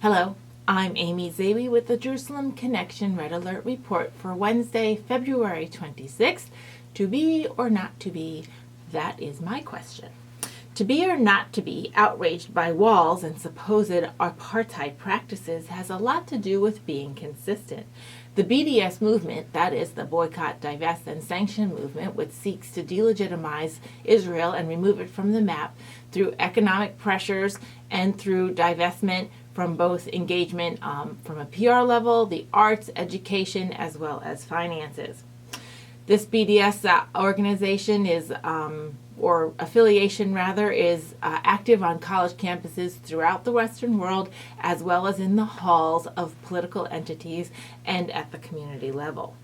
Hello, I'm Amy Zawi with the Jerusalem Connection Red Alert Report for Wednesday, February 26th. To be or not to be, that is my question. To be or not to be outraged by walls and supposed apartheid practices has a lot to do with being consistent. The BDS movement, that is the Boycott, Divest, and Sanction movement, which seeks to delegitimize Israel and remove it from the map through economic pressures and through divestment from both engagement from a PR level, the arts, education, as well as finances. This BDS organization is, or affiliation rather, is active on college campuses throughout the Western world, as well as in the halls of political entities and at the community level.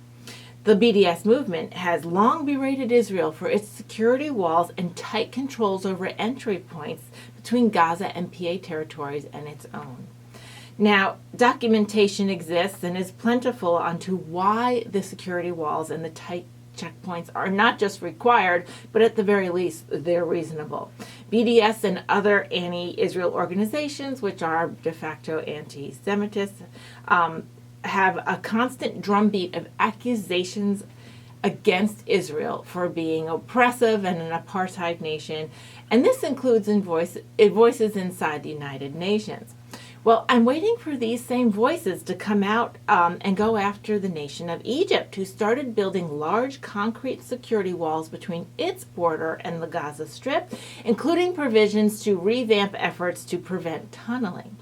The BDS movement has long berated Israel for its security walls and tight controls over entry points between Gaza and PA territories and its own. Now, documentation exists and is plentiful onto why the security walls and the tight checkpoints are not just required, but at the very least, they're reasonable. BDS and other anti-Israel organizations, which are de facto anti-Semitists, have a constant drumbeat of accusations against Israel for being oppressive and an apartheid nation, and this includes voices inside the United Nations. Well, I'm waiting for these same voices to come out and go after the nation of Egypt, who started building large concrete security walls between its border and the Gaza Strip, including provisions to revamp efforts to prevent tunneling.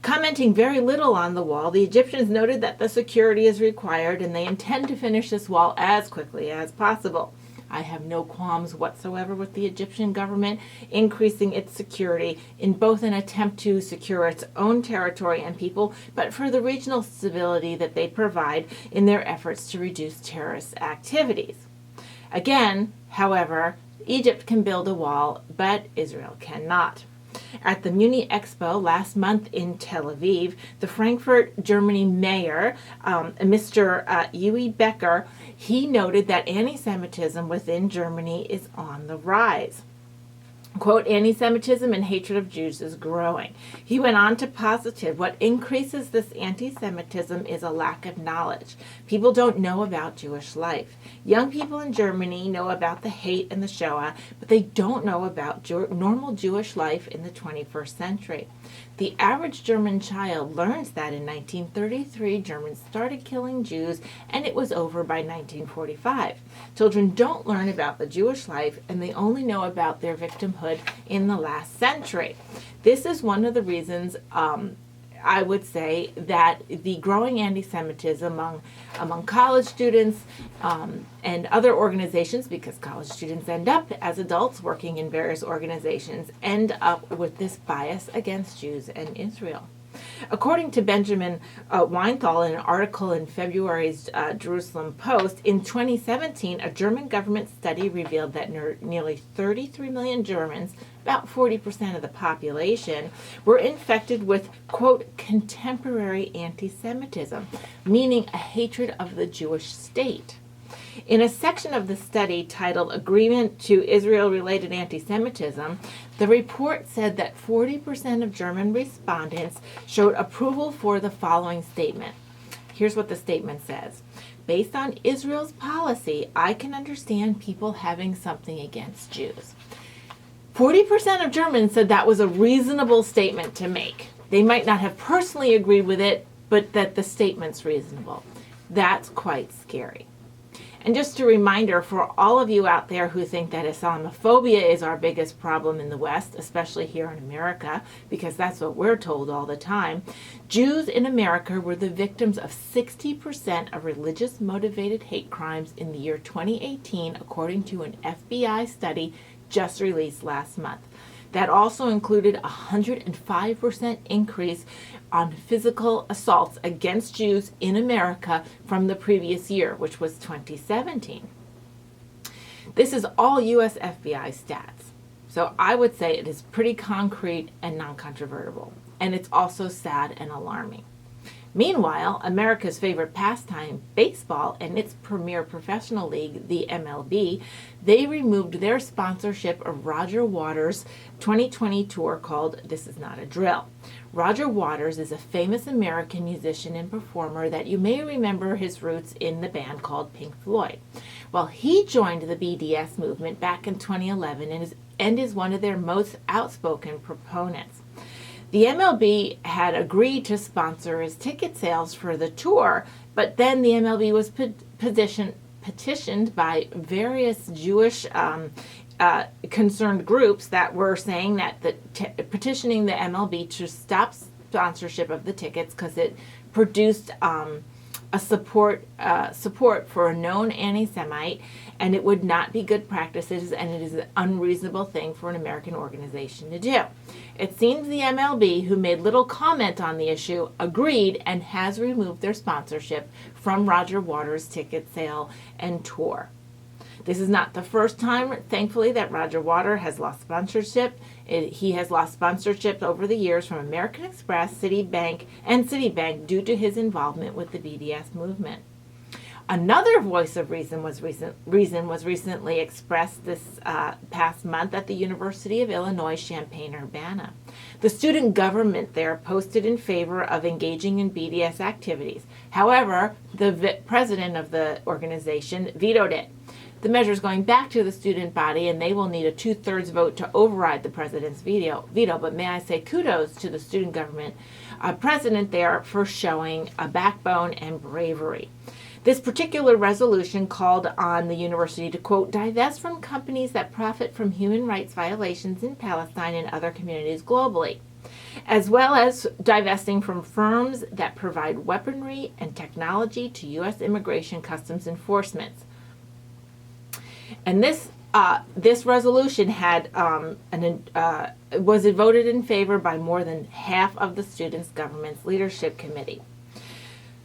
Commenting very little on the wall, the Egyptians noted that the security is required and they intend to finish this wall as quickly as possible. I have no qualms whatsoever with the Egyptian government increasing its security in both an attempt to secure its own territory and people, but for the regional stability that they provide in their efforts to reduce terrorist activities. Again, however, Egypt can build a wall, but Israel cannot. At the Muni Expo last month in Tel Aviv, the Frankfurt, Germany mayor, Mr. Uwe Becker, he noted that anti-Semitism within Germany is on the rise. Quote, anti-Semitism and hatred of Jews is growing. He went on to posit what increases this anti-Semitism is a lack of knowledge. People don't know about Jewish life. Young people in Germany know about the hate and the Shoah, but they don't know about normal Jewish life in the 21st century. The average German child learns that in 1933, Germans started killing Jews, and it was over by 1945. Children don't learn about the Jewish life, and they only know about their victimhood in the last century. This is one of the reasons I would say that the growing anti-Semitism among college students and other organizations, because college students end up as adults working in various organizations, end up with this bias against Jews and Israel. According to Benjamin Weinthal in an article in February's Jerusalem Post, in 2017, a German government study revealed that nearly 33 million Germans, about 40% of the population, were infected with, quote, contemporary anti-Semitism, meaning a hatred of the Jewish state. In a section of the study titled Agreement to Israel-Related Anti-Semitism, the report said that 40% of German respondents showed approval for the following statement. Here's what the statement says. Based on Israel's policy, I can understand people having something against Jews. 40% of Germans said that was a reasonable statement to make. They might not have personally agreed with it, but that the statement's reasonable. That's quite scary. And just a reminder for all of you out there who think that Islamophobia is our biggest problem in the West, especially here in America, because that's what we're told all the time, Jews in America were the victims of 60% of religious-motivated hate crimes in the year 2018, according to an FBI study just released last month. That also included a 105% increase on physical assaults against Jews in America from the previous year, which was 2017. This is all U.S. FBI stats. So I would say it is pretty concrete and non-controvertible. And it's also sad and alarming. Meanwhile, America's favorite pastime, baseball, and its premier professional league, the MLB, they removed their sponsorship of Roger Waters' 2020 tour called This Is Not a Drill. Roger Waters is a famous American musician and performer that you may remember his roots in the band called Pink Floyd. Well, he joined the BDS movement back in 2011 and is one of their most outspoken proponents. The MLB had agreed to sponsor his ticket sales for the tour, but then the MLB was petitioned by various Jewish concerned groups that were saying that petitioning the MLB to stop sponsorship of the tickets because it produced a support for a known anti-Semite, and it would not be good practices, and it is an unreasonable thing for an American organization to do. It seems the MLB, who made little comment on the issue, agreed and has removed their sponsorship from Roger Waters' ticket sale and tour. This is not the first time, thankfully, that Roger Waters has lost sponsorship. He has lost sponsorship over the years from American Express, Citibank due to his involvement with the BDS movement. Another voice of reason was recently expressed this past month at the University of Illinois Champaign-Urbana. The student government there posted in favor of engaging in BDS activities. However, the president of the organization vetoed it. The measure is going back to the student body, and they will need a 2/3 vote to override the president's veto. But may I say kudos to the student government president there for showing a backbone and bravery. This particular resolution called on the university to, quote, divest from companies that profit from human rights violations in Palestine and other communities globally, as well as divesting from firms that provide weaponry and technology to U.S. Immigration Customs Enforcement. And this resolution had was voted in favor by more than half of the students' government's leadership committee.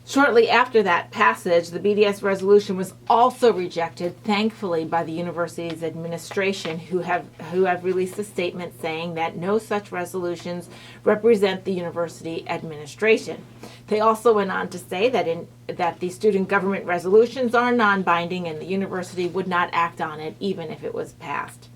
Shortly after that passage, the BDS resolution was also rejected, thankfully, by the university's administration, who have released a statement saying that no such resolutions represent the university administration. They also went on to say that the student government resolutions are non-binding and the university would not act on it even if it was passed.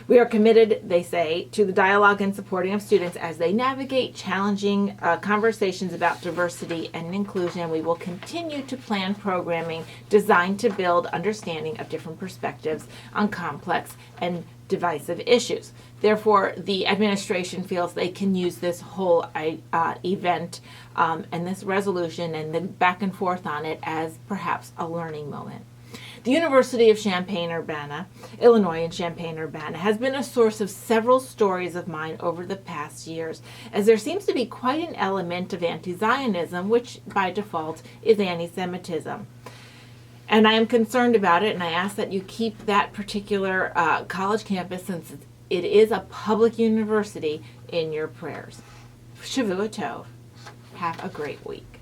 We are committed, they say, to the dialogue and supporting of students as they navigate challenging conversations about diversity and inclusion. We will continue to plan programming designed to build understanding of different perspectives on complex and divisive issues. Therefore, the administration feels they can use this whole event and this resolution and the back and forth on it as perhaps a learning moment. The University of Champaign-Urbana, Illinois in Champaign-Urbana, has been a source of several stories of mine over the past years, as there seems to be quite an element of anti-Zionism, which by default is anti-Semitism. And I am concerned about it, and I ask that you keep that particular college campus, since it is a public university, in your prayers. Shavua Tov. Have a great week.